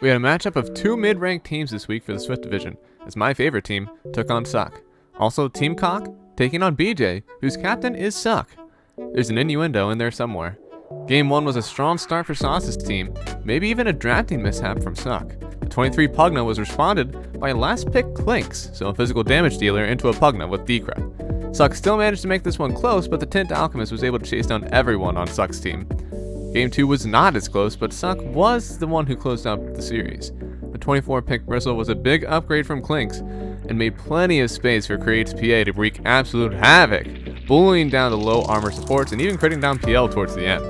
We had a matchup of two mid-ranked teams this week for the Swift Division, as my favorite team took on Suck. Also, Team Cock taking on BJ, whose captain is Suck. There's an innuendo in there somewhere. Game 1 was a strong start for Sauce's team, maybe even a drafting mishap from Suck. The 23 Pugna was responded by last pick Clinks, so a physical damage dealer into a Pugna with Decrep. Suck still managed to make this one close, but the Tint Alchemist was able to chase down everyone on Suck's team. Game 2 was not as close, but Suck was the one who closed out the series. The 24 pick Bristle was a big upgrade from Clinks, and made plenty of space for Create's PA to wreak absolute havoc, bullying down the low armor supports and even critting down PL towards the end.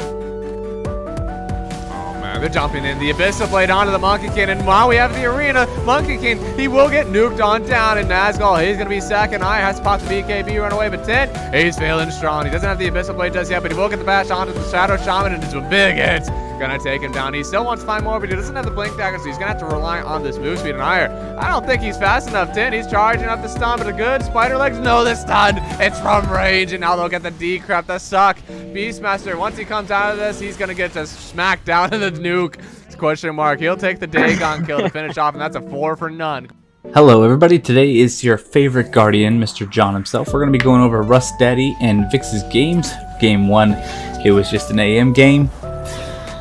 They're jumping in. The Abyssal Blade onto the Monkey King, and while we have the arena, Monkey King, he will get nuked on down, and Nazgul, he's going to be second. I has to pop the BKB, run away, but 10, he's feeling strong. He doesn't have the Abyssal Blade just yet, but he will get the bash onto the Shadow Shaman, and it's a big hit. Gonna take him down. He still wants to find more, but he doesn't have the Blink Dagger, so he's gonna have to rely on this move speed and higher. I don't think he's fast enough, Tin. He's charging up the stun, but a good spider legs. No, the stun. It's from range, and now they'll get the Decrep. The Suck. Beastmaster, once he comes out of this, he's gonna get just smacked down to the nuke. It's question mark. He'll take the Dagon kill to finish off, and that's a 4 for none. Hello everybody, today is your favorite Guardian, Mr. John himself. We're going to be going over Rust Daddy and Vix's games. Game 1, it was just an AM game.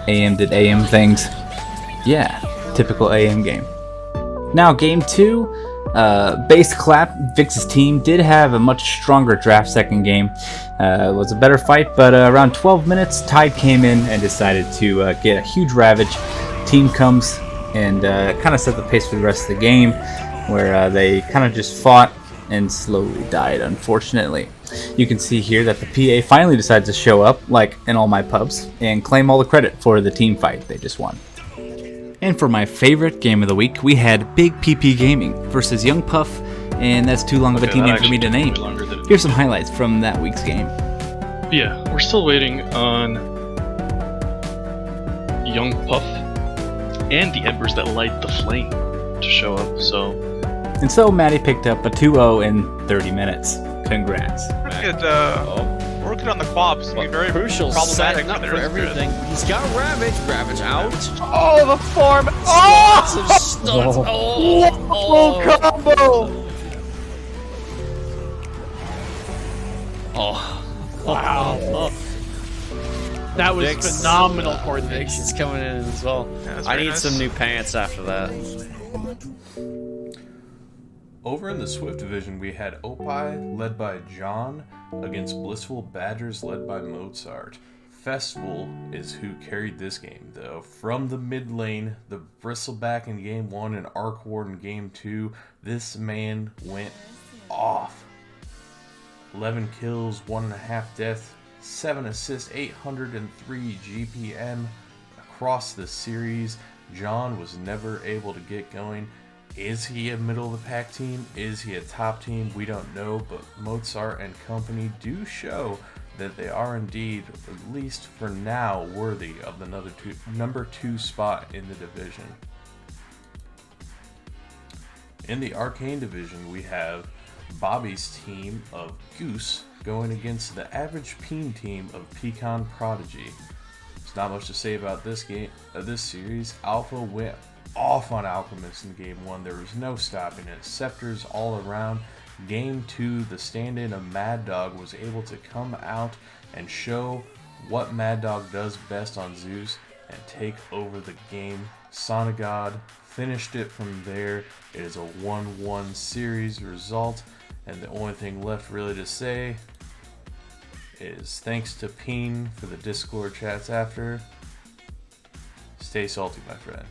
AM did AM things. Yeah, typical AM game. Now game 2, base clap. Vix's team did have a much stronger draft second game. It was a better fight, but around 12 minutes, Tide came in and decided to get a huge ravage. Team comes and kind of set the pace for the rest of the game, where they kind of just fought and slowly died, unfortunately. You can see here that the PA finally decides to show up, like in all my pubs, and claim all the credit for the team fight they just won. And for my favorite game of the week, we had Big PP Gaming versus Young Puff, and that's too long of a team name for me to name. Here's some highlights from that week's game. Yeah, we're still waiting on Young Puff and the Embers that light the flame to show up, so... And so Maddie picked up a 2-0 in 30 minutes. Congrats. Working on the quaps to be very crucial, problematic up for everything. He's got Ravage. Ravage out. Oh, the form. Oh! Lots of stuns. Combo! Oh. Wow. That was phenomenal coordination. He's coming in as well. Yeah, I need nice. some new pants after that. Over in the Swift Division, we had Opie, led by John, against Blissful Badgers, led by Mozart. Festival is who carried this game, though. From the mid lane, the Bristleback in Game 1 and Arkward in Game 2, this man went off. 11 kills, 1.5 deaths, 7 assists, 803 GPM across the series. John was never able to get going. Is he a middle of the pack team? Is he a top team? We don't know, but Mozart and company do show that they are indeed, at least for now, worthy of the number 2 spot in the division. In the Arcane Division, we have Bobby's team of Goose going against the average Peen team of Pecan Prodigy. There's not much to say about this game, this series. Alpha went off on Alchemist in Game 1. There was no stopping it. Scepters all around. Game 2, the stand-in of Mad Dog was able to come out and show what Mad Dog does best on Zeus and take over the game. Sonagod finished it from there. It is a 1-1 series result, and the only thing left really to say is thanks to Peen for the Discord chats after. Stay salty, my friend.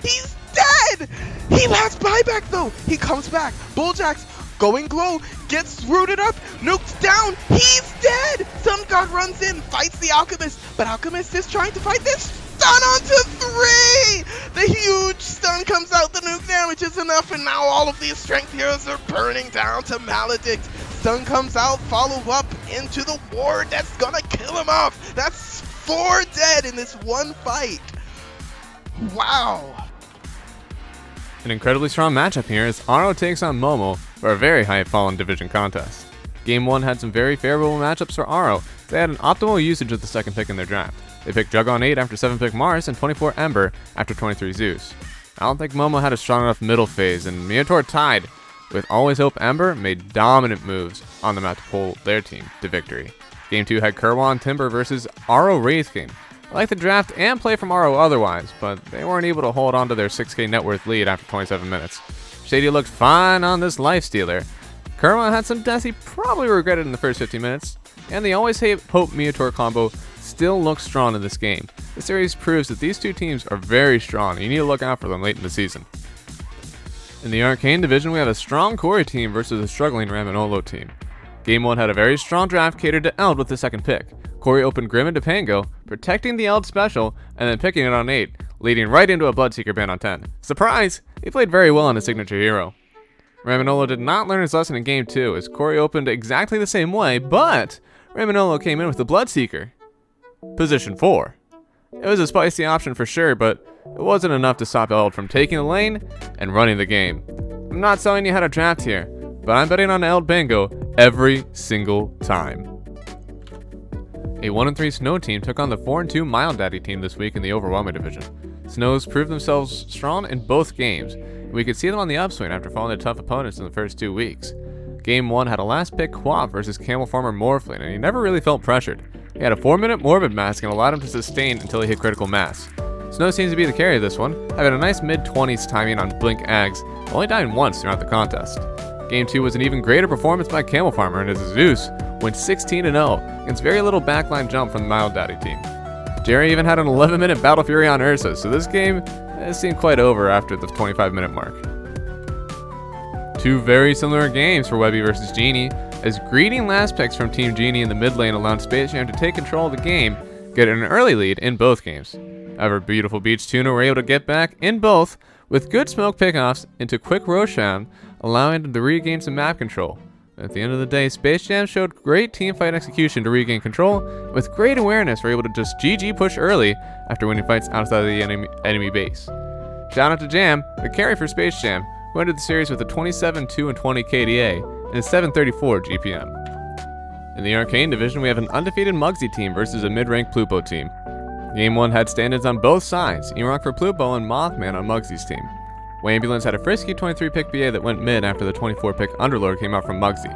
He's dead! He has buyback though! He comes back. Bulljack's going glow, gets rooted up, nuked down. He's dead! Sun God runs in, fights the Alchemist, but Alchemist is trying to fight this. Stun onto 3! The huge stun comes out, the nuke damage is enough, and now all of these strength heroes are burning down to Maledict. Stun comes out, follow up into the ward that's gonna kill him off. That's 4 dead in this one fight. Wow. An incredibly strong matchup here as Aro takes on Momo for a very high fallen division contest. Game 1 had some very favorable matchups for Aro. They had an optimal usage of the second pick in their draft. They picked Jug on 8 after 7 pick Mars and 24 Ember after 23 Zeus. I don't think Momo had a strong enough middle phase, and Minotaur tied with Always Hope Ember made dominant moves on the map to pull their team to victory. Game 2 had Kerwan Timber versus Aro Wraith King. I like the draft and play from Aro otherwise, but they weren't able to hold on to their 6k net worth lead after 27 minutes. Shady looked fine on this Lifestealer. Kerwan had some deaths he probably regretted in the first 50 minutes, and the Always Hope Minotaur combo still looks strong in this game. The series proves that these two teams are very strong, and you need to look out for them late in the season. In the Arcane Division, we have a strong Corey team versus a struggling Ramanolo team. Game 1 had a very strong draft catered to Eld with the second pick. Corey opened Grim into Pango, protecting the Eld special, and then picking it on 8, leading right into a Bloodseeker ban on 10. Surprise! He played very well on his signature hero. Ramanolo did not learn his lesson in Game 2, as Corey opened exactly the same way, but Ramanolo came in with the Bloodseeker. Position 4. It was a spicy option for sure, but it wasn't enough to stop Eld from taking the lane and running the game. I'm not telling you how to draft here, but I'm betting on Eld Bingo every single time. A 1-3 Snow team took on the 4-2 Mild Daddy team this week in the Overwhelming Division. Snows proved themselves strong in both games, and we could see them on the upswing after falling to tough opponents in the first 2 weeks. Game 1 had a last pick Quap versus Camel Farmer Morphling, and he never really felt pressured. He had a 4-minute Morbid Mask and allowed him to sustain until he hit critical mass. Snow seems to be the carry of this one, having a nice mid-20s timing on Blink Ags, only dying once throughout the contest. Game 2 was an even greater performance by Camel Farmer, and his Zeus went 16-0 against very little backline jump from the Mild Daddy team. Jerry even had an 11-minute Battle Fury on Ursa, so this game seemed quite over after the 25-minute mark. 2 very similar games for Webby versus Genie, as greeting last picks from Team Genie in the mid lane allowed Space Jam to take control of the game, get an early lead in both games. However, Beautiful Beach Tuna were able to get back in both with good smoke pickoffs into quick Roshan, allowing them to regain some map control. At the end of the day, Space Jam showed great teamfight execution to regain control. With great awareness, were able to just GG push early after winning fights outside of the enemy base. Shout out to Jam, the carry for Space Jam, who ended the series with a 27-2-20 KDA and a 734 GPM. In the Arcane Division, we have an undefeated Muggsy team versus a mid-ranked Plupo team. Game 1 had stand-ins on both sides, Erock for Plupo and Mothman on Muggsy's team. Wambulance had a frisky 23-pick BA that went mid after the 24-pick Underlord came out from Muggsy.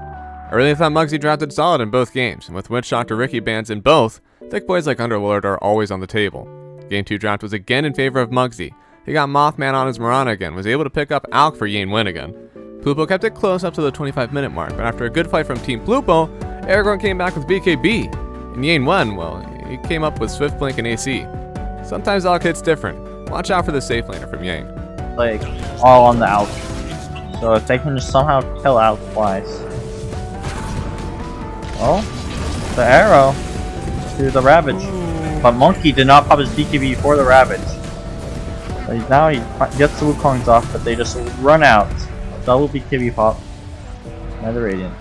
I really thought Muggsy drafted solid in both games, and with Witchshock to Ricky bans in both, thick boys like Underlord are always on the table. Game 2 draft was again in favor of Muggsy. He got Mothman on his Mirana again, was able to pick up Alk for Yin Win again. Plupo kept it close up to the 25-minute mark, but after a good fight from Team Plupo, Aragorn came back with BKB. And Yin Win, well, he came up with Swift Blink and AC. Sometimes Alk hits different. Watch out for the safe laner from Yang. Like, all on the out. So if they can just somehow kill out twice. Oh, the arrow through the Ravage. But Monkey did not pop his BKB for the Ravage. But now he gets the Wukong's off, but they just run out. Double BKB pop. Another Radiant.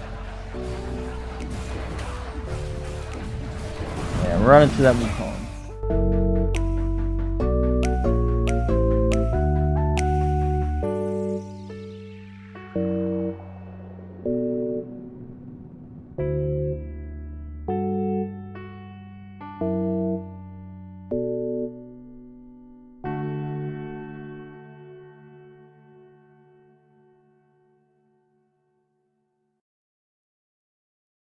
Yeah, run into that Wukong.